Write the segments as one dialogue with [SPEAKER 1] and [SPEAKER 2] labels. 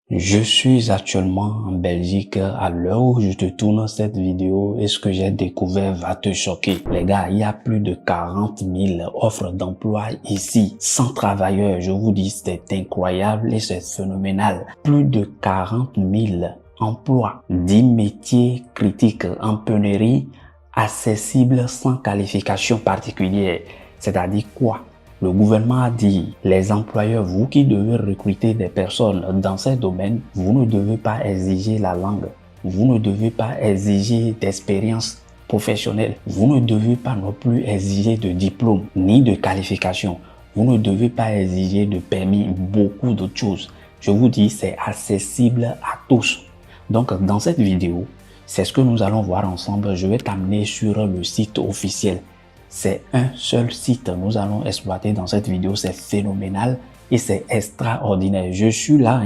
[SPEAKER 1] Je suis actuellement en Belgique. À l'heure où je te tourne cette vidéo, et ce que j'ai découvert va te choquer. Les gars, il y a plus de 40 000 offres d'emploi ici, sans travailleurs. Je vous dis, c'est incroyable et c'est phénoménal. Plus de 40 000 emplois, 10 métiers critiques en pénurie, accessibles sans qualification particulière. C'est-à-dire quoi? Le gouvernement a dit, les employeurs, vous qui devez recruter des personnes dans ces domaines, vous ne devez pas exiger la langue, vous ne devez pas exiger d'expérience professionnelle, vous ne devez pas non plus exiger de diplôme ni de qualification, vous ne devez pas exiger de permis, beaucoup d'autres choses. Je vous dis, c'est accessible à tous. Donc, dans cette vidéo, c'est ce que nous allons voir ensemble. Je vais t'amener sur le site officiel. C'est un seul site nous allons exploiter dans cette vidéo. C'est phénoménal et c'est extraordinaire. Je suis là,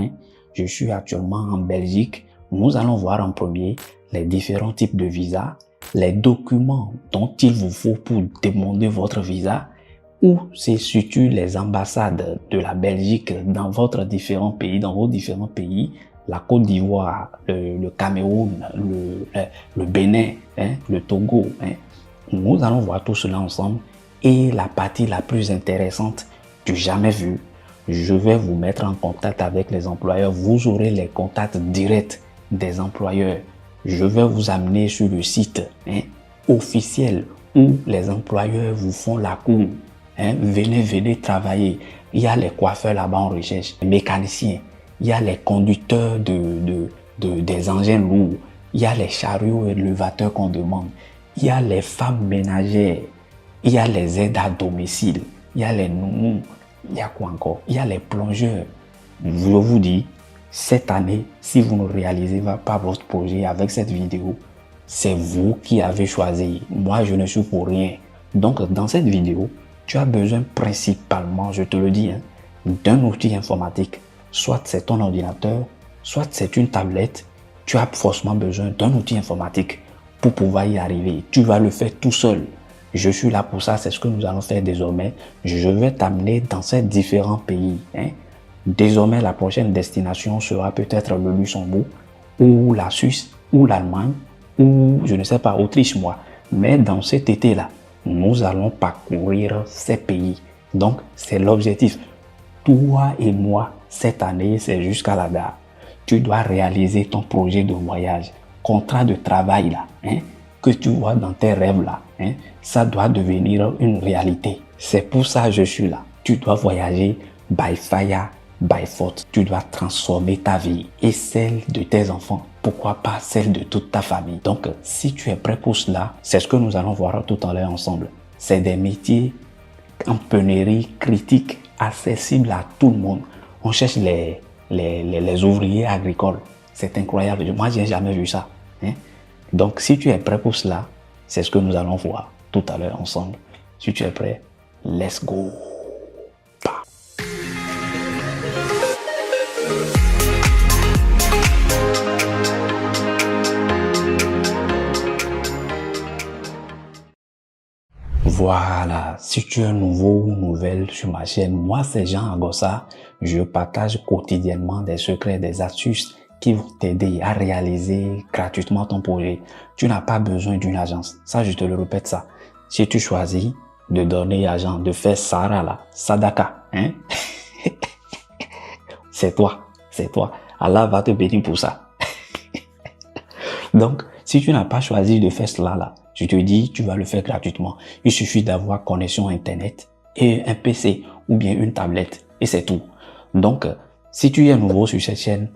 [SPEAKER 1] je suis actuellement en Belgique. Nous allons voir en premier les différents types de visas, les documents dont il vous faut pour demander votre visa, où se situent les ambassades de la Belgique dans votre différents pays, dans vos différents pays, la Côte d'Ivoire, le Cameroun, le Bénin, le Togo. Nous allons voir tout cela ensemble et la partie la plus intéressante du jamais vu, je vais vous mettre en contact avec les employeurs. Vous aurez les contacts directs des employeurs. Je vais vous amener sur le site officiel où les employeurs vous font la cour. Venez travailler. Il y a les coiffeurs là-bas en recherche, les mécaniciens, il y a les conducteurs des engins lourds, il y a les chariots élevateurs qu'on demande. Il y a les femmes ménagères, il y a les aides à domicile, il y a les nounous, il y a quoi encore? Il y a les plongeurs. Je vous dis, cette année, si vous ne réalisez pas votre projet avec cette vidéo, c'est vous qui avez choisi. Moi, je ne suis pour rien. Donc, dans cette vidéo, tu as besoin principalement, je te le dis, d'un outil informatique. Soit c'est ton ordinateur, soit c'est une tablette. Tu as forcément besoin d'un outil informatique pour pouvoir y arriver. Tu vas le faire tout seul. Je suis là pour ça, c'est ce que nous allons faire désormais. Je vais t'amener dans ces différents pays. Désormais, la prochaine destination sera peut-être le Luxembourg, ou la Suisse, ou l'Allemagne, ou je ne sais pas, Autriche, moi. Mais dans cet été-là, nous allons parcourir ces pays. Donc, c'est l'objectif. Toi et moi, cette année, c'est jusqu'à la gare. Tu dois réaliser ton projet de voyage. Contrat de travail là, que tu vois dans tes rêves là, ça doit devenir une réalité. C'est pour ça que je suis là. Tu dois voyager by fire, by force. Tu dois transformer ta vie et celle de tes enfants. Pourquoi pas celle de toute ta famille. Donc, si tu es prêt pour cela, c'est ce que nous allons voir tout à l'heure ensemble. C'est des métiers en pénurie critique, accessibles à tout le monde. On cherche les ouvriers agricoles. C'est incroyable. Moi, je n'ai jamais vu ça. Donc, si tu es prêt pour cela, c'est ce que nous allons voir tout à l'heure ensemble. Si tu es prêt, let's go. Voilà, si tu es nouveau ou nouvelle sur ma chaîne, moi c'est Jean Agossa. Je partage quotidiennement des secrets, des astuces qui vont t'aider à réaliser gratuitement ton projet. Tu n'as pas besoin d'une agence. Ça, je te le répète ça. Si tu choisis de donner argent, de faire Sara là, Sadaka, c'est toi, c'est toi. Allah va te bénir pour ça. Donc, si tu n'as pas choisi de faire cela là, je te dis, tu vas le faire gratuitement. Il suffit d'avoir connexion Internet et un PC ou bien une tablette et c'est tout. Donc, si tu es nouveau sur cette chaîne,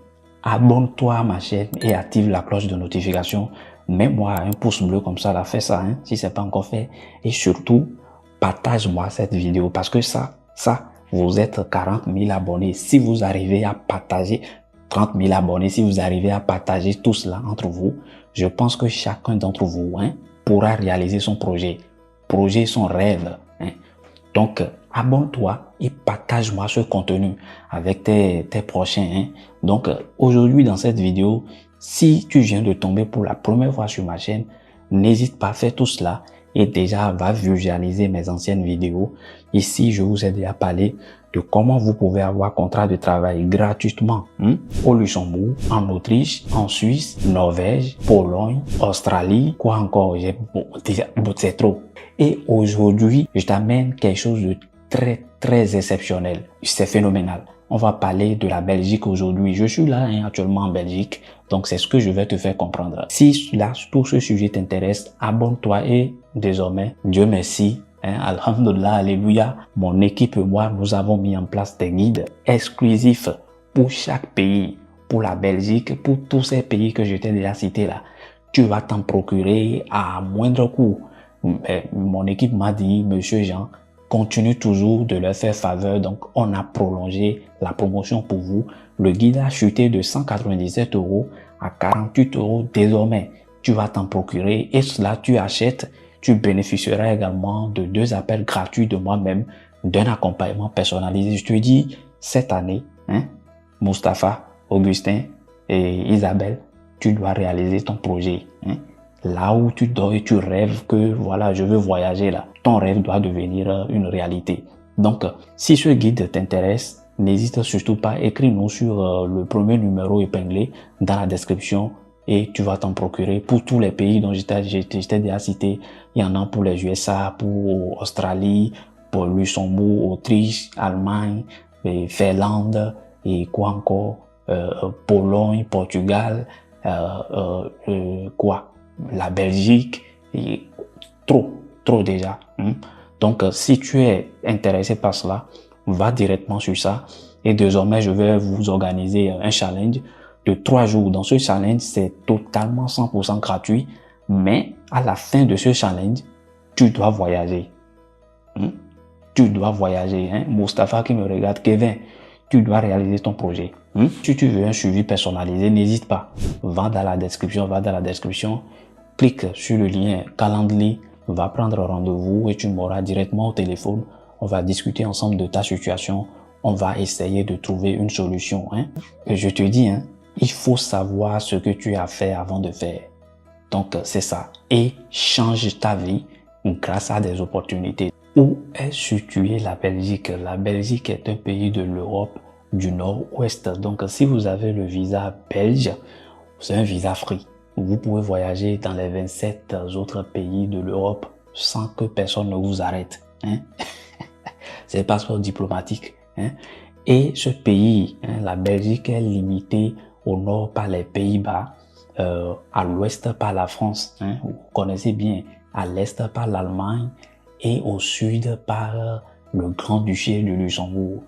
[SPEAKER 1] abonne-toi à ma chaîne et active la cloche de notification. Mets-moi un pouce bleu comme ça, là, fais ça, si c'est pas encore fait. Et surtout, partage-moi cette vidéo parce que ça, vous êtes 40 000 abonnés. Si vous arrivez à partager 30 000 abonnés, si vous arrivez à partager tout cela entre vous, je pense que chacun d'entre vous pourra réaliser son projet, son rêve. Donc, abonne-toi et partage-moi ce contenu avec tes prochains. Donc, aujourd'hui, dans cette vidéo, si tu viens de tomber pour la première fois sur ma chaîne, n'hésite pas à faire tout cela et déjà va visualiser mes anciennes vidéos. Ici, je vous ai déjà parlé de comment vous pouvez avoir contrat de travail gratuitement au Luxembourg, en Autriche, en Suisse, Norvège, Pologne, Australie, quoi encore, c'est trop. Et aujourd'hui, je t'amène quelque chose de très exceptionnel. C'est phénoménal. On va parler de la Belgique aujourd'hui. Je suis là actuellement en Belgique, donc c'est ce que je vais te faire comprendre. Si là, tout ce sujet t'intéresse, abonne-toi et désormais, Dieu merci, Alhamdulillah, alléluia, mon équipe et moi, nous avons mis en place des guides exclusifs pour chaque pays, pour la Belgique, pour tous ces pays que je t'ai déjà cités là. Tu vas t'en procurer à moindre coût. Mon équipe m'a dit, Monsieur Jean, continue toujours de leur faire faveur. Donc, on a prolongé la promotion pour vous. Le guide a chuté de 197 € à 48 € désormais. Tu vas t'en procurer et cela, tu achètes. Tu bénéficieras également de 2 appels gratuits de moi-même, d'un accompagnement personnalisé. Je te dis, cette année, Mustapha, Augustin et Isabelle, tu dois réaliser ton projet. Là où tu dors et tu rêves que voilà, je veux voyager là, ton rêve doit devenir une réalité. Donc, si ce guide t'intéresse, n'hésite surtout pas, écris-nous sur le premier numéro épinglé dans la description et tu vas t'en procurer pour tous les pays dont je t'ai déjà cité. Il y en a pour les USA, pour Australie, pour Luxembourg, Autriche, Allemagne, et Finlande et quoi encore, Pologne, Portugal, la Belgique, et trop déjà. Donc, si tu es intéressé par cela, va directement sur ça. Et désormais, je vais vous organiser un challenge de 3 jours. Dans ce challenge, c'est totalement 100% gratuit. Mais à la fin de ce challenge, tu dois voyager. Tu dois voyager. Mustapha qui me regarde, Kevin, tu dois réaliser ton projet. Si tu veux un suivi personnalisé, n'hésite pas. Va dans la description, clique sur le lien Calendly, va prendre rendez-vous et tu m'auras directement au téléphone. On va discuter ensemble de ta situation. On va essayer de trouver une solution. Et je te dis, il faut savoir ce que tu as fait avant de faire. Donc, c'est ça. Et change ta vie grâce à des opportunités. Où est située la Belgique? La Belgique est un pays de l'Europe du Nord-Ouest. Donc, si vous avez le visa belge, c'est un visa free. Vous pouvez voyager dans les 27 autres pays de l'Europe sans que personne ne vous arrête. C'est le passeport diplomatique. Et ce pays, la Belgique, est limité au nord par les Pays-Bas, à l'ouest par la France, vous connaissez bien, à l'est par l'Allemagne et au sud par le Grand-Duché du Luxembourg.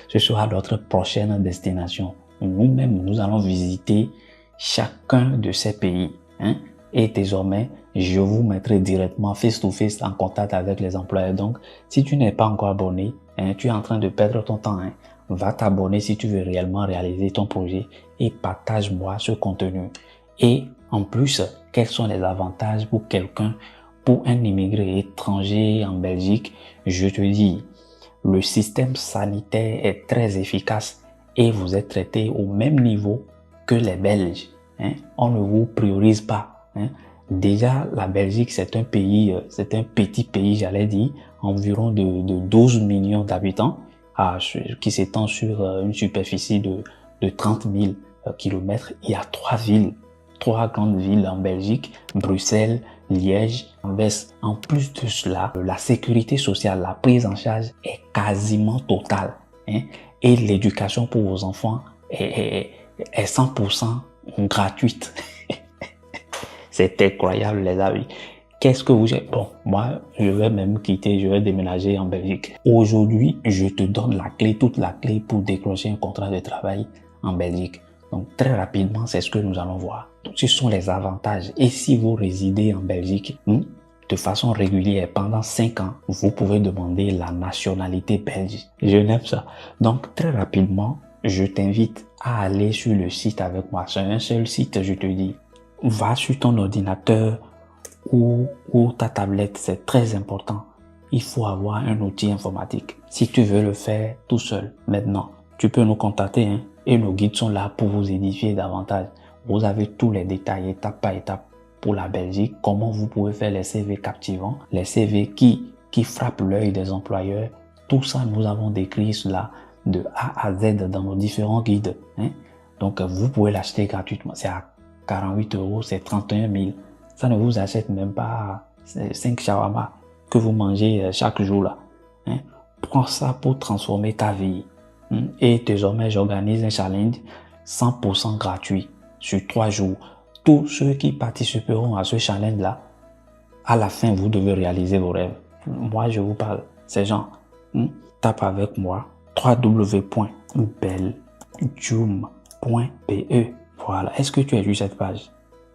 [SPEAKER 1] Ce sera notre prochaine destination. Nous-mêmes, nous allons visiter chacun de ces pays. Et désormais, je vous mettrai directement face-to-face en contact avec les employeurs. Donc, si tu n'es pas encore abonné, tu es en train de perdre ton temps. Va t'abonner si tu veux réellement réaliser ton projet et partage-moi ce contenu. Et en plus, quels sont les avantages pour quelqu'un, pour un immigré étranger en Belgique? Je te dis, le système sanitaire est très efficace et vous êtes traité au même niveau que les Belges. On ne vous priorise pas. Déjà, la Belgique, c'est un pays, c'est un petit pays, j'allais dire, environ de 12 millions d'habitants, qui s'étend sur une superficie de 30 000 kilomètres. Il y a 3 grandes villes en Belgique, Bruxelles, Liège, Anvers. En plus de cela, la sécurité sociale, la prise en charge est quasiment totale. Et l'éducation pour vos enfants est 100% gratuite. C'est incroyable, les amis. Qu'est-ce que vous... Bon, moi, je vais même quitter, je vais déménager en Belgique. Aujourd'hui, je te donne la clé, toute la clé pour décrocher un contrat de travail en Belgique. Donc, très rapidement, c'est ce que nous allons voir. Donc, ce sont les avantages. Et si vous résidez en Belgique, de façon régulière, pendant 5 ans, vous pouvez demander la nationalité belge. Je n'aime ça. Donc, très rapidement, je t'invite à aller sur le site avec moi. C'est un seul site, je te dis. Va sur ton ordinateur ou ta tablette, c'est très important. Il faut avoir un outil informatique. Si tu veux le faire tout seul, maintenant, tu peux nous contacter et nos guides sont là pour vous édifier davantage. Vous avez tous les détails étape par étape pour la Belgique, comment vous pouvez faire les CV captivants, les CV qui frappent l'œil des employeurs, Tout ça, nous avons décrit cela de A à Z dans nos différents guides. Hein. Donc, vous pouvez l'acheter gratuitement. C'est à 48 euros, c'est 31 000. Ça ne vous achète même pas 5 shawarma que vous mangez chaque jour là. Hein. Prends ça pour transformer ta vie. Et désormais, j'organise un challenge 100% gratuit sur 3 jours. Tous ceux qui participeront à ce challenge-là, à la fin, vous devez réaliser vos rêves. Moi, je vous parle. Ces gens, tape avec moi www.belgium.be. Voilà. Est-ce que tu as lu cette page?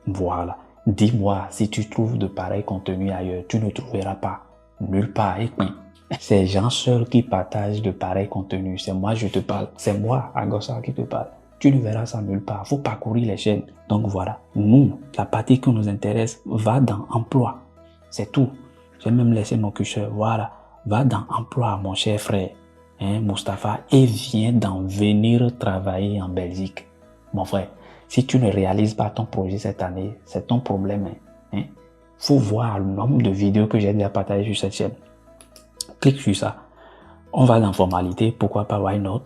[SPEAKER 1] Voilà. Dis-moi si tu trouves de pareils contenus ailleurs. Tu ne trouveras pas. Nulle part. C'est gens seuls qui partagent de pareils contenus. C'est moi, je te parle. C'est moi, Agossa, qui te parle. Tu ne verras ça nulle part. Faut parcourir les chaînes. Donc voilà. Nous, la partie qui nous intéresse va dans emploi. C'est tout. J'ai même laissé mon curseur. Voilà. Va dans emploi, mon cher frère, Mustapha, et viens d'en venir travailler en Belgique. Mon frère, si tu ne réalises pas ton projet cette année, c'est ton problème. Faut voir le nombre de vidéos que j'ai déjà partagées sur cette chaîne. Clique sur ça. On va dans formalité. Pourquoi pas? Why not?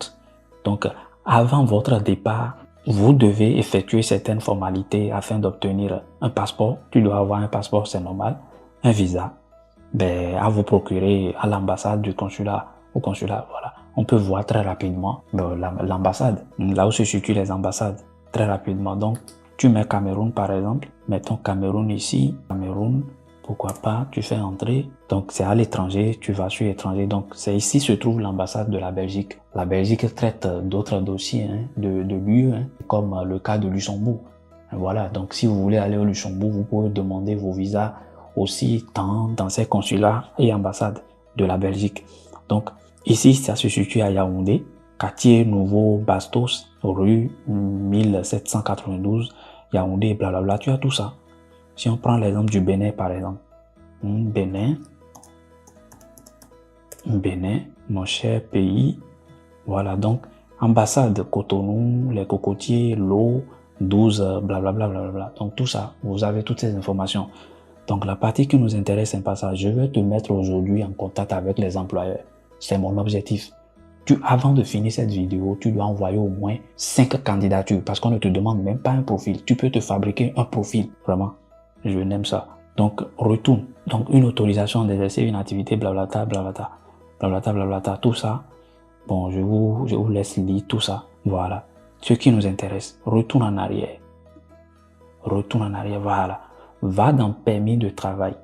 [SPEAKER 1] Donc, avant votre départ, vous devez effectuer certaines formalités afin d'obtenir un passeport. Tu dois avoir un passeport, c'est normal. Un visa. À vous procurer à l'ambassade du consulat, au consulat, voilà. On peut voir très rapidement l'ambassade, là où se situent les ambassades, très rapidement. Donc, tu mets Cameroun par exemple, mettons Cameroun ici, Cameroun, pourquoi pas, tu fais entrer. Donc, c'est à l'étranger, tu vas sur l'étranger. Donc, c'est ici se trouve l'ambassade de la Belgique. La Belgique traite d'autres dossiers de l'UE, comme le cas de Luxembourg. Voilà, donc si vous voulez aller au Luxembourg, vous pouvez demander vos visas aussi dans ces consulats et ambassades de la Belgique. Donc, ici, ça se situe à Yaoundé, quartier Nouveau Bastos, rue 1792, Yaoundé, blablabla. Tu as tout ça. Si on prend l'exemple du Bénin, par exemple. Bénin, mon cher pays. Voilà, donc, ambassade, Cotonou, les cocotiers, l'eau, 12, blablabla, blablabla. Donc, tout ça, vous avez toutes ces informations. Donc, la partie qui nous intéresse, c'est pas ça. Je vais te mettre aujourd'hui en contact avec les employeurs. C'est mon objectif. Avant de finir cette vidéo, tu dois envoyer au moins 5 candidatures parce qu'on ne te demande même pas un profil. Tu peux te fabriquer un profil. Vraiment, je n'aime ça. Donc, retourne. Donc, une autorisation d'exercer une activité, blablabla, blablabla, blablabla, blablabla, tout ça. Bon, je vous laisse lire tout ça. Voilà. Ce qui nous intéresse, retourne en arrière. Retourne en arrière, voilà. Va dans permis de travail.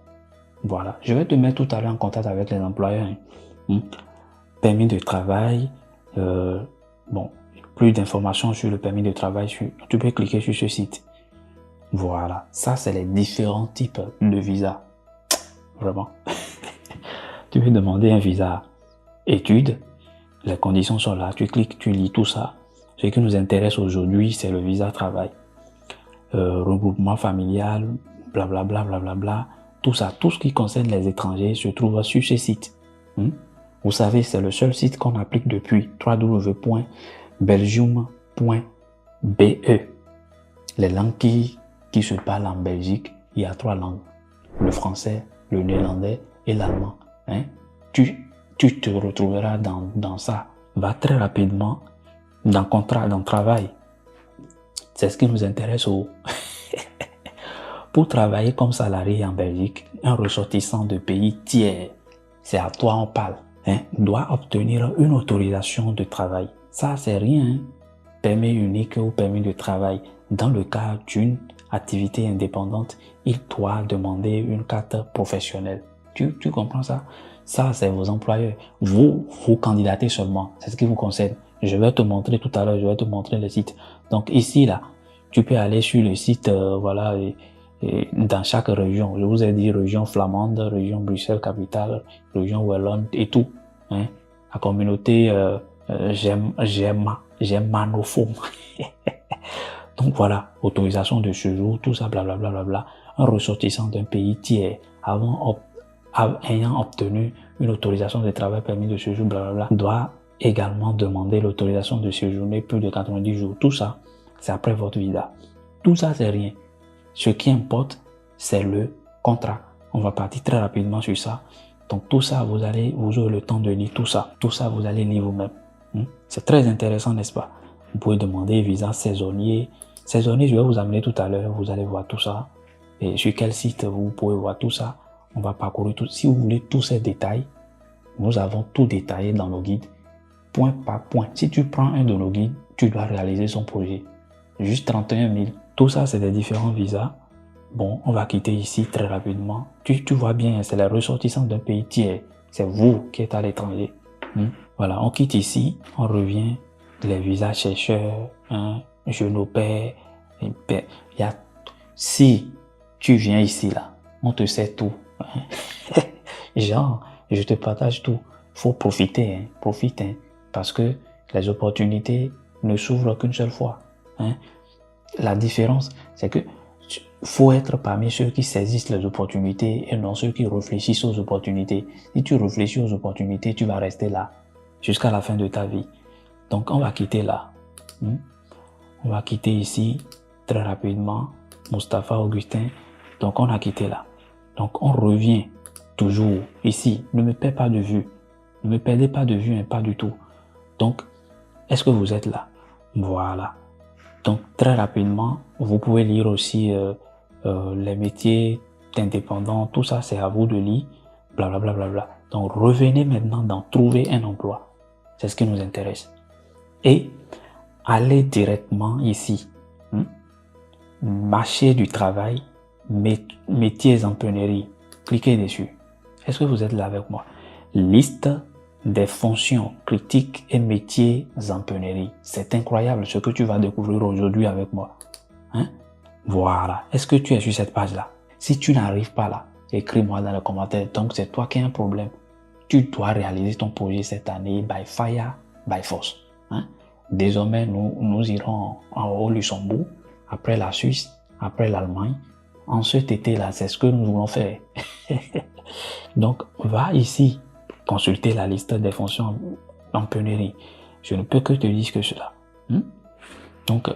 [SPEAKER 1] Voilà. Je vais te mettre tout à l'heure en contact avec les employeurs. Permis de travail. Bon, plus d'informations sur le permis de travail. Tu peux cliquer sur ce site. Voilà. Ça, c'est les différents types de visa. Vraiment. Tu peux demander un visa études. Les conditions sont là. Tu cliques, tu lis tout ça. Ce qui nous intéresse aujourd'hui, c'est le visa travail. Regroupement familial, blablabla, blablabla, tout ça, tout ce qui concerne les étrangers se trouve sur ce site. Vous savez, c'est le seul site qu'on applique depuis www.belgium.be. Les langues qui se parlent en Belgique, il y a 3 langues. Le français, le néerlandais et l'allemand. Tu te retrouveras dans ça. Va très rapidement dans contrat, dans travail. C'est ce qui nous intéresse Pour travailler comme salarié en Belgique, un ressortissant de pays tiers, c'est à toi on parle, doit obtenir une autorisation de travail. Ça, c'est rien. Permis unique ou permis de travail. Dans le cas d'une activité indépendante, il doit demander une carte professionnelle. Tu comprends ça? Ça, c'est vos employeurs. Vous candidatez seulement. C'est ce qui vous concerne. Je vais te montrer tout à l'heure, je vais te montrer le site. Donc ici, là, tu peux aller sur le site, voilà, et dans chaque région. Je vous ai dit région flamande, région Bruxelles capitale, région wallonne et tout. La communauté germanophone. Donc voilà, autorisation de séjour, tout ça, blablabla, bla, bla, bla. Un ressortissant d'un pays tiers ayant obtenu une autorisation de travail, permis de séjour, blablabla, doit également demander l'autorisation de séjourner plus de 90 jours. Tout ça, c'est après votre visa. Tout ça, c'est rien. Ce qui importe, c'est le contrat. On va partir très rapidement sur ça. Donc tout ça, vous aurez le temps de lire tout ça. Tout ça, vous allez lire vous-même. C'est très intéressant, n'est-ce pas? Vous pouvez demander visa saisonnier. Saisonnier, je vais vous amener tout à l'heure. Vous allez voir tout ça. Et sur quel site vous pouvez voir tout ça. On va parcourir tout. Si vous voulez tous ces détails, nous avons tout détaillé dans nos guides, point par point. Si tu prends un de nos guides, tu dois réaliser son projet. Juste 31 000. Tout ça, c'est des différents visas. Bon, on va quitter ici très rapidement. Tu vois bien, c'est la ressortissance d'un pays tiers. C'est vous qui êtes à l'étranger. Voilà, on quitte ici, on revient. Les visas chercheurs, jeune au père. Si tu viens ici, là, on te sait tout. Genre, je te partage tout. Faut profiter, profite, parce que les opportunités ne s'ouvrent qu'une seule fois. La différence, c'est que faut être parmi ceux qui saisissent les opportunités et non ceux qui réfléchissent aux opportunités. Si tu réfléchis aux opportunités, tu vas rester là jusqu'à la fin de ta vie. Donc, on va quitter là. On va quitter ici très rapidement. Mustapha Augustin. Donc, on a quitté là. Donc, on revient toujours ici. Ne me perds pas de vue. Ne me perdez pas de vue, pas du tout. Donc, est-ce que vous êtes là? Voilà. Donc, très rapidement, vous pouvez lire aussi les métiers d'indépendants. Tout ça, c'est à vous de lire. Blablabla. Bla, bla, bla. Donc, revenez maintenant dans trouver un emploi. C'est ce qui nous intéresse. Et allez directement ici. Marché du travail, métiers en pionnerie. Cliquez dessus. Est-ce que vous êtes là avec moi? Liste des fonctions critiques et métiers en pionnerie. C'est incroyable ce que tu vas découvrir aujourd'hui avec moi. Voilà. Est-ce que tu es sur cette page-là? Si tu n'arrives pas là, écris-moi dans les commentaires. Donc, c'est toi qui as un problème. Tu dois réaliser ton projet cette année by fire, by force. Désormais, nous irons au Luxembourg, après la Suisse, après l'Allemagne. En cet été-là, c'est ce que nous voulons faire. Donc, va ici consulter la liste des fonctions en pionnerie. Je ne peux que te dire que cela. Donc,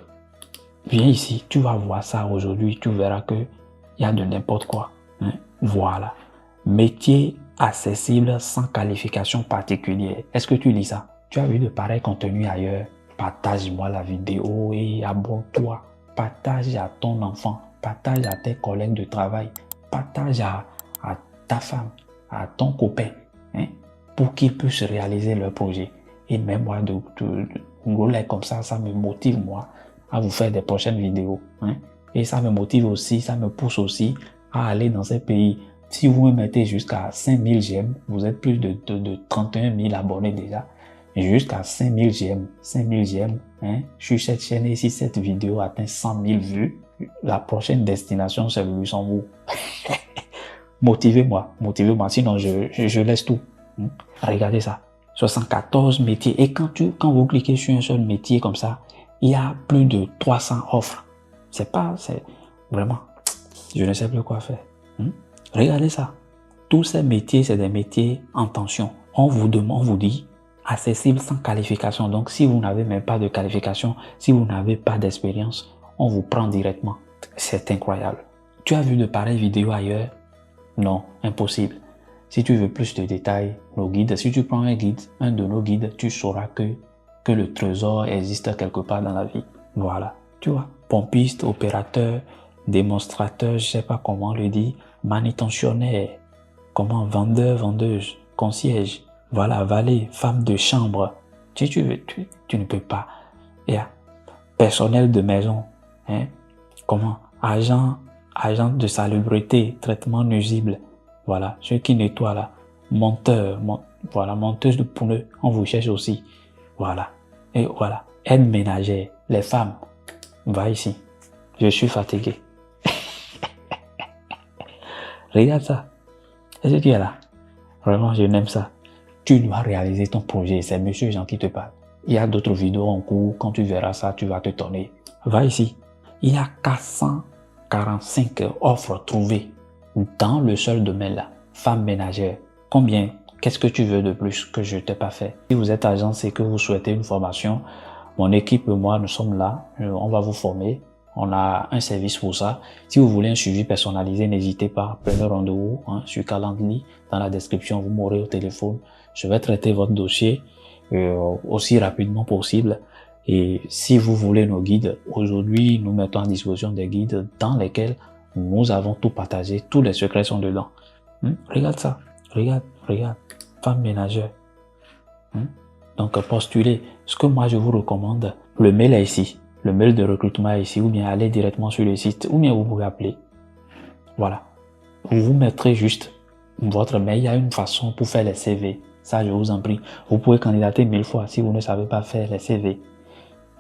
[SPEAKER 1] viens ici, tu vas voir ça aujourd'hui, tu verras que il y a de n'importe quoi. Voilà. Métier accessible sans qualification particulière. Est-ce que tu lis ça? Tu as vu de pareils contenus ailleurs? Partage-moi la vidéo et abonne-toi. Partage à ton enfant. Partage à tes collègues de travail. Partage à ta femme, à ton copain, pour qu'ils puissent réaliser leur projet. Et même moi, de rouler comme ça me motive moi à vous faire des prochaines vidéos. Et ça me motive aussi, ça me pousse aussi à aller dans ces pays. Si vous me mettez jusqu'à 5000 j'aime, vous êtes plus de 31 000 abonnés déjà. Jusqu'à 5000 j'aime, 5000 j'aime, sur cette chaîne, et si cette vidéo atteint 100 000 vues, la prochaine destination c'est le Luxembourg. Motivez-moi, sinon je laisse tout. Regardez ça, 74 métiers. Et quand vous cliquez sur un seul métier comme ça, il y a plus de 300 offres. C'est vraiment, je ne sais plus quoi faire. Regardez ça. Tous ces métiers, c'est des métiers en tension. On vous dit accessible sans qualification. Donc, si vous n'avez même pas de qualification, si vous n'avez pas d'expérience, on vous prend directement. C'est incroyable. Tu as vu de pareilles vidéos ailleurs? Non, impossible. Si tu veux plus de détails, nos guides, si tu prends un de nos guides, tu sauras que le trésor existe quelque part dans la vie. Voilà. Tu vois, pompiste, opérateur, démonstrateur, je sais pas comment le dire, manutentionnaire, vendeur, vendeuse, concierge, voilà, valet, femme de chambre. Si tu veux, tu ne peux pas. Et personnel de maison, agent de salubrité, traitement nuisible, voilà, ceux qui nettoient là, monteur, voilà, monteuse de pneus, on vous cherche aussi, voilà, et voilà, aide ménagère, les femmes, va ici, je suis fatigué. Regarde ça, est-ce que tu es là? Vraiment, je n'aime ça. Tu dois réaliser ton projet, c'est Monsieur Jean qui te parle. Il y a d'autres vidéos en cours, quand tu verras ça, tu vas te tonner. Va ici, il y a 445 offres trouvées dans le seul domaine là, femme ménagère. Combien? Qu'est-ce que tu veux de plus que je t'ai pas fait? Si vous êtes agent, c'est que vous souhaitez une formation, mon équipe et moi, nous sommes là, on va vous former. On a un service pour ça. Si vous voulez un suivi personnalisé, n'hésitez pas, prenez rendez-vous sur Calendly. Dans la description, vous m'aurez au téléphone. Je vais traiter votre dossier aussi rapidement possible. Et si vous voulez nos guides, aujourd'hui, nous mettons à disposition des guides dans lesquels nous avons tout partagé. Tous les secrets sont dedans. Regarde ça. Regarde. Femme ménagère. Donc, postulez. Ce que moi, je vous recommande, le mail est ici. Le mail de recrutement est ici. Ou bien allez directement sur le site. Ou bien vous pouvez appeler. Voilà. Vous mettrez juste votre mail. Il y a une façon pour faire les CV. Ça, je vous en prie. Vous pouvez candidater 1000 fois si vous ne savez pas faire les CV.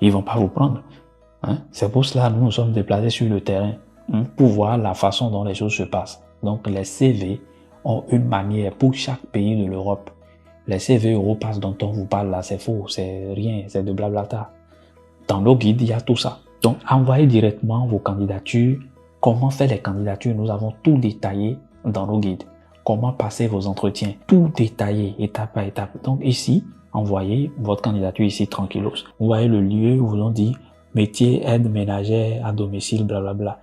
[SPEAKER 1] Ils vont pas vous prendre. C'est pour cela que nous nous sommes déplacés sur le terrain pour voir la façon dont les choses se passent. Donc, les CV ont une manière pour chaque pays de l'Europe. Les CV Europass dont on vous parle là, c'est faux, c'est rien, c'est de blablata. Dans nos guides, il y a tout ça. Donc, envoyez directement vos candidatures. Comment faire les candidatures? Nous avons tout détaillé dans nos guides. Comment passer vos entretiens? Tout détaillé, étape par étape. Donc, ici, envoyez votre candidature ici, tranquillos. Vous voyez le lieu où vous ont dit métier, aide ménagère à domicile, blablabla.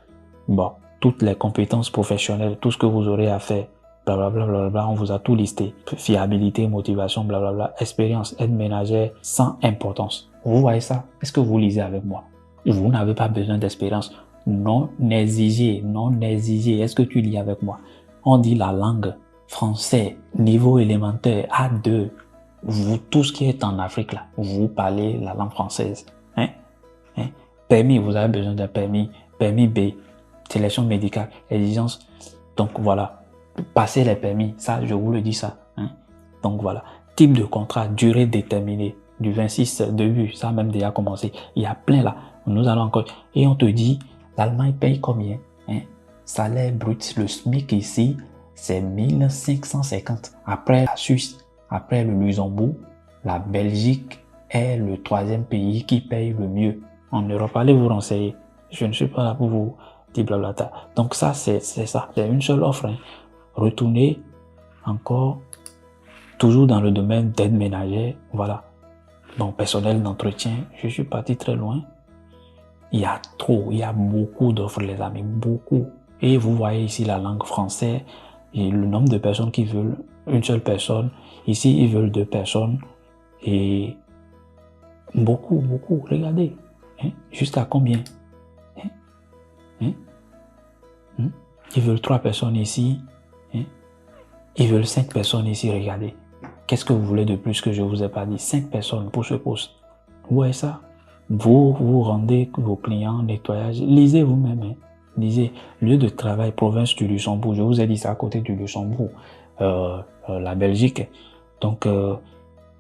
[SPEAKER 1] Bon, toutes les compétences professionnelles, tout ce que vous aurez à faire, blablabla, blablabla, on vous a tout listé. Fiabilité, motivation, blablabla, expérience, aide ménagère, sans importance. Vous voyez ça? Est-ce que vous lisez avec moi? Vous n'avez pas besoin d'expérience. Non exigé, non exigé. Est-ce que tu lis avec moi? On dit la langue français, niveau élémentaire, A2. Vous, tout ce qui est en Afrique là, vous parlez la langue française. Permis, vous avez besoin d'un permis. Permis B, sélection médicale, exigence. Donc voilà, passez les permis. Ça, je vous le dis ça. Donc voilà, type de contrat, durée déterminée. Du 26 début, ça a même déjà commencé. Il y a plein là. Nous allons encore. Et on te dit, l'Allemagne paye combien? Salaire brut, le SMIC ici, c'est 1550. Après la Suisse, après le Luxembourg, la Belgique est le 3e pays qui paye le mieux en Europe. Allez vous renseigner. Je ne suis pas là pour vous dire blablabla. Donc ça, c'est ça. C'est une seule offre. Retournez encore, toujours dans le domaine d'aide ménagère. Voilà. Donc, personnel d'entretien, je suis parti très loin. Il y a beaucoup d'offres, les amis, beaucoup. Et vous voyez ici la langue française et le nombre de personnes qui veulent une seule personne. Ici, ils veulent 2 personnes et beaucoup. Regardez, jusqu'à combien? Ils veulent 3 personnes ici. Ils veulent 5 personnes ici, regardez. Qu'est-ce que vous voulez de plus que je vous ai pas dit? 5 personnes pour ce poste. Vous voyez ça? Vous rendez vos clients nettoyage. Lisez vous-même. Lisez lieu de travail, province du Luxembourg. Je vous ai dit ça à côté du Luxembourg. La Belgique. Donc,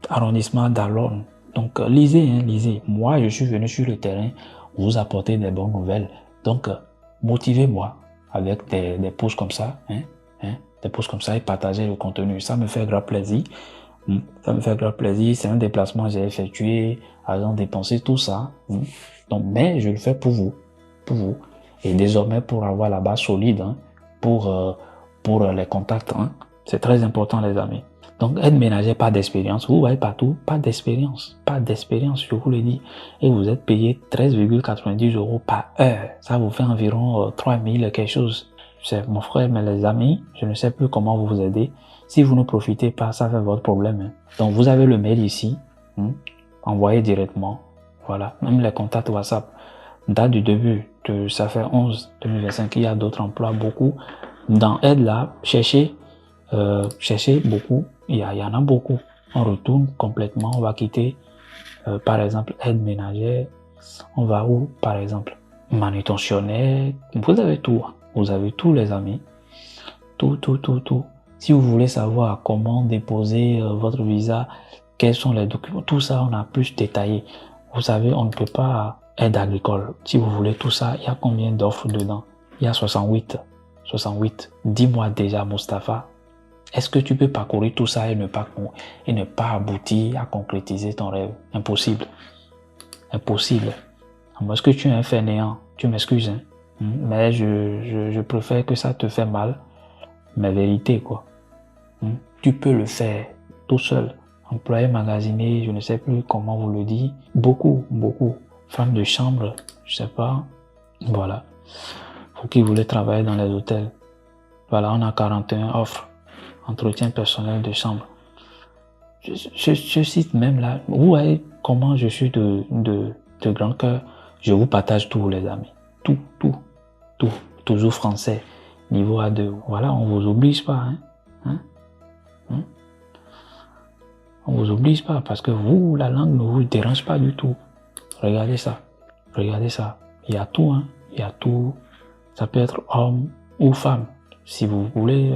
[SPEAKER 1] arrondissement d'Arlon. Donc, lisez. Moi, je suis venu sur le terrain vous apporter des bonnes nouvelles. Donc, motivez-moi avec des posts comme ça. Des posts comme ça et partagez le contenu. Ça me fait grand plaisir. C'est un déplacement que j'ai effectué, argent dépensé, tout ça. Donc, mais je le fais pour vous. Et désormais, pour avoir la base solide, pour les contacts, c'est très important, les amis. Donc, aide ménagère, pas d'expérience. Vous voyez partout, pas d'expérience, je vous le dis. Et vous êtes payé 13,90 € par heure. Ça vous fait environ 3000 quelque chose. C'est mon frère, mais les amis, je ne sais plus comment vous aider. Si vous ne profitez pas, ça fait votre problème. Donc, vous avez le mail ici. Envoyez directement. Voilà. Même les contacts WhatsApp. Date du début, ça fait 11-2025. Il y a d'autres emplois, beaucoup. Dans aide là, cherchez beaucoup. Il y en a beaucoup. On retourne complètement. On va quitter, par exemple, aide ménagère. On va où, par exemple? Manutentionnaire. Vous avez tout. Vous avez tous les amis. Tout. Si vous voulez savoir comment déposer votre visa, quels sont les documents, tout ça, on a plus détaillé. Vous savez, on ne peut pas aide agricole. Si vous voulez tout ça, il y a combien d'offres dedans? Il y a 68. Dis-moi déjà, Mustapha, est-ce que tu peux parcourir tout ça et ne pas aboutir à concrétiser ton rêve? Impossible. Est-ce que tu es un fainéant? Tu m'excuses, mais je préfère que ça te fait mal. Mais vérité, quoi. Tu peux le faire tout seul. Employé magasinier, je ne sais plus comment vous le dites. Beaucoup. Femme de chambre, je sais pas. Voilà. Pour qui voulait travailler dans les hôtels. Voilà, on a 41 offres. Entretien personnel de chambre. Ce site même là, vous voyez comment je suis de grand cœur. Je vous partage tout, les amis. Tout. Toujours français. Niveau A2. Voilà, on vous oblige pas. On vous oblige pas parce que vous, la langue ne vous dérange pas du tout. Regardez ça. Regardez ça. Il y a tout, Il y a tout. Ça peut être homme ou femme. Si vous voulez.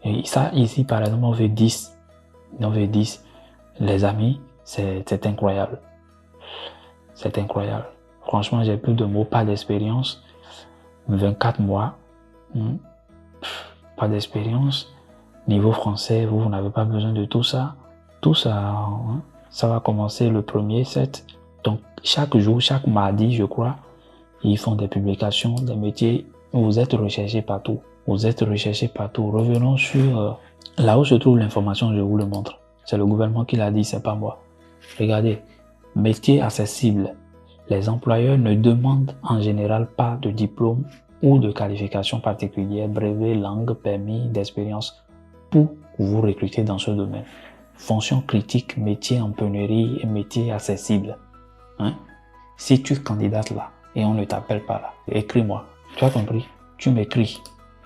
[SPEAKER 1] Et ça, ici, par exemple, on veut 10. On veut 10. Les amis, c'est incroyable. C'est incroyable. Franchement, j'ai plus de mots, pas d'expérience. 24 mois. Pas d'expérience. Niveau français, vous n'avez pas besoin de tout ça. Tout ça, ça va commencer le 1er 7. Donc, chaque jour, chaque mardi, je crois, ils font des publications, des métiers. Vous êtes recherchés partout. Vous êtes recherchés partout. Revenons sur là où se trouve l'information, je vous le montre. C'est le gouvernement qui l'a dit, c'est pas moi. Regardez, métier accessible. Les employeurs ne demandent en général pas de diplôme ou de qualification particulière, brevet, langue, permis, d'expérience pour vous recruter dans ce domaine. Fonction critique, métier en pénurie et métier accessible. Si tu candidates là et on ne t'appelle pas là, écris-moi. Tu as compris? Tu m'écris.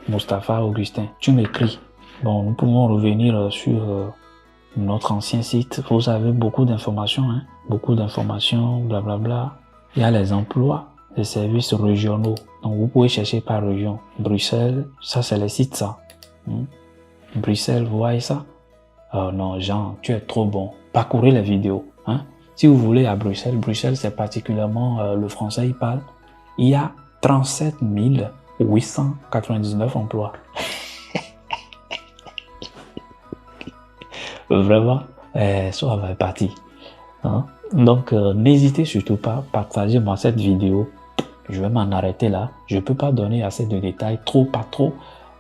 [SPEAKER 1] Mustapha Augustin, tu m'écris. Bon, nous pouvons revenir sur notre ancien site. Vous avez beaucoup d'informations, beaucoup d'informations, blablabla. Il y a les emplois, les services régionaux. Donc, vous pouvez chercher par région. Bruxelles, ça c'est les sites, ça. Bruxelles, vous voyez ça? Oh non, Jean, tu es trop bon. Parcourez les vidéos. Si vous voulez à Bruxelles, Bruxelles c'est particulièrement le français, il parle. Il y a 37 899 emplois. Vraiment, ça va partir. Donc, n'hésitez surtout pas, partagez-moi cette vidéo. Je vais m'en arrêter là. Je peux pas donner assez de détails, pas trop.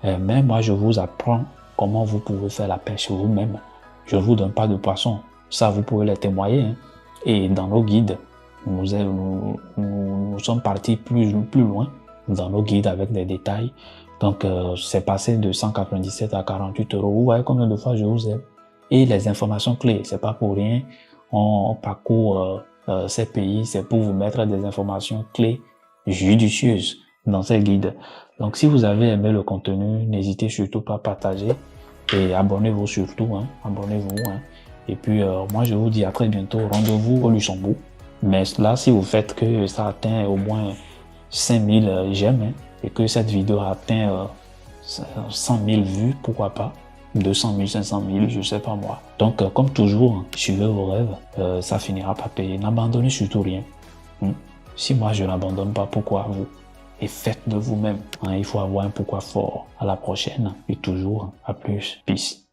[SPEAKER 1] Mais moi, je vous apprends comment vous pouvez faire la pêche vous-même. Je vous donne pas de poisson. Ça, vous pouvez les témoigner. Et dans nos guides, nous sommes partis plus loin dans nos guides avec des détails. Donc, c'est passé de 197 à 48 euros. Vous voyez combien de fois je vous aide. Et les informations clés, c'est pas pour rien. On parcourt ces pays, c'est pour vous mettre des informations clés judicieuses dans ces guides. Donc, si vous avez aimé le contenu, n'hésitez surtout pas à partager et abonnez-vous surtout. Abonnez-vous. Et puis, moi, je vous dis à très bientôt. Rendez-vous au Luxembourg. Mais là, si vous faites que ça atteint au moins 5000 j'aime et que cette vidéo a atteint 100 000 vues, pourquoi pas 200 000, 500 000, je sais pas moi. Donc, comme toujours, suivez vos rêves, ça finira par payer. N'abandonnez surtout rien. Si moi, je n'abandonne pas, pourquoi vous? Et faites de vous-même. Il faut avoir un pourquoi fort. À la prochaine et toujours, à plus. Peace.